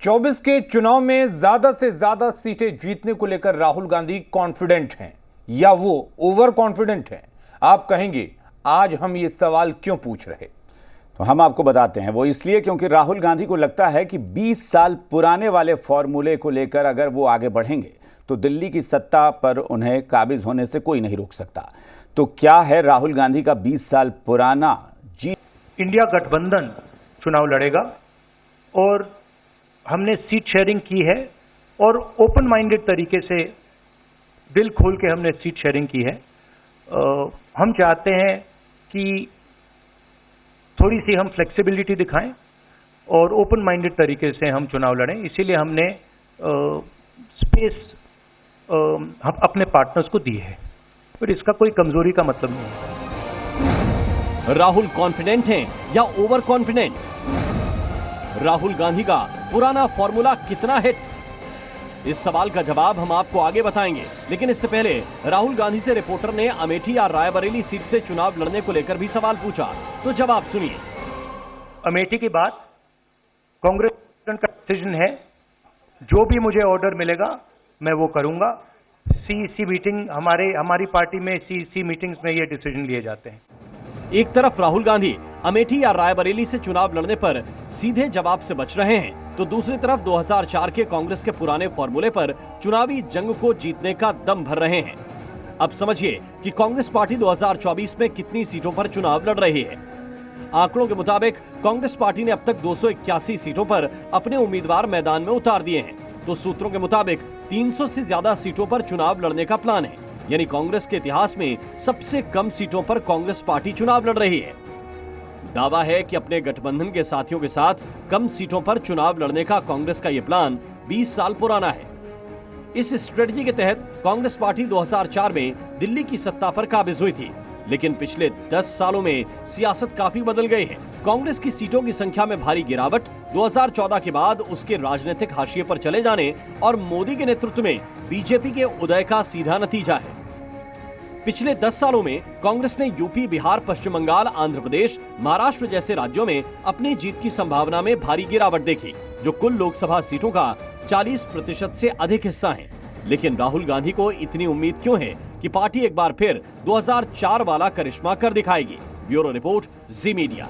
24 के चुनाव में ज्यादा से ज्यादा सीटें जीतने को लेकर राहुल गांधी कॉन्फिडेंट हैं या वो ओवर कॉन्फिडेंट हैं? आप कहेंगे आज हम ये सवाल क्यों पूछ रहे? तो हम आपको बताते हैं। वो इसलिए क्योंकि राहुल गांधी को लगता है कि 20 साल पुराने वाले फॉर्मूले को लेकर अगर वो आगे बढ़ेंगे तो दिल्ली की सत्ता पर उन्हें काबिज होने से कोई नहीं रोक सकता। तो क्या है राहुल गांधी का 20 साल पुराना इंडिया गठबंधन चुनाव लड़ेगा और हमने सीट शेयरिंग की है और ओपन माइंडेड तरीके से दिल खोल के हमने सीट शेयरिंग की है। हम चाहते हैं कि थोड़ी सी हम फ्लेक्सिबिलिटी दिखाएं और ओपन माइंडेड तरीके से हम चुनाव लड़ें, इसीलिए हमने स्पेस हम अपने पार्टनर्स को दी है, पर इसका कोई कमजोरी का मतलब नहीं है। राहुल कॉन्फिडेंट हैं या ओवर कॉन्फिडेंट? राहुल गांधी का पुराना फॉर्मूला कितना हिट? इस सवाल का जवाब हम आपको आगे बताएंगे, लेकिन इससे पहले राहुल गांधी से रिपोर्टर ने अमेठी या रायबरेली सीट से चुनाव लड़ने को लेकर भी सवाल पूछा, तो जवाब सुनिए। अमेठी के बाद कांग्रेस का डिसीजन है, जो भी मुझे ऑर्डर मिलेगा मैं वो करूंगा। सीईसी मीटिंग हमारी पार्टी में सीईसी मीटिंग्स में ये डिसीजन लिए जाते हैं। एक तरफ राहुल गांधी अमेठी या रायबरेली से चुनाव लड़ने पर सीधे जवाब से बच रहे हैं, तो दूसरी तरफ 2004 के कांग्रेस के पुराने फॉर्मूले पर चुनावी जंग को जीतने का दम भर रहे हैं। अब समझिए कि कांग्रेस पार्टी 2024 में कितनी सीटों पर चुनाव लड़ रही है। आंकड़ों के मुताबिक कांग्रेस पार्टी ने अब तक 281 सीटों पर अपने उम्मीदवार मैदान में उतार दिए हैं, तो सूत्रों के मुताबिक 300 से ज्यादा सीटों पर चुनाव लड़ने का प्लान है। यानी कांग्रेस के इतिहास में सबसे कम सीटों पर कांग्रेस पार्टी चुनाव लड़ रही है। दावा है कि अपने गठबंधन के साथियों के साथ कम सीटों पर चुनाव लड़ने का कांग्रेस का यह प्लान 20 साल पुराना है। इस स्ट्रेटजी के तहत कांग्रेस पार्टी 2004 में दिल्ली की सत्ता पर काबिज हुई थी, लेकिन पिछले 10 सालों में सियासत काफी बदल गई है। कांग्रेस की सीटों की संख्या में भारी गिरावट 2014 के बाद उसके राजनीतिक हाशिए पर चले जाने और मोदी के नेतृत्व में बीजेपी के उदय का सीधा नतीजा है। पिछले 10 सालों में कांग्रेस ने यूपी, बिहार, पश्चिम बंगाल, आंध्र प्रदेश, महाराष्ट्र जैसे राज्यों में अपनी जीत की संभावना में भारी गिरावट देखी, जो कुल लोकसभा सीटों का 40% से अधिक हिस्सा है। लेकिन राहुल गांधी को इतनी उम्मीद क्यों है कि पार्टी एक बार फिर 2004 वाला करिश्मा कर दिखाएगी? ब्यूरो रिपोर्ट, जी मीडिया।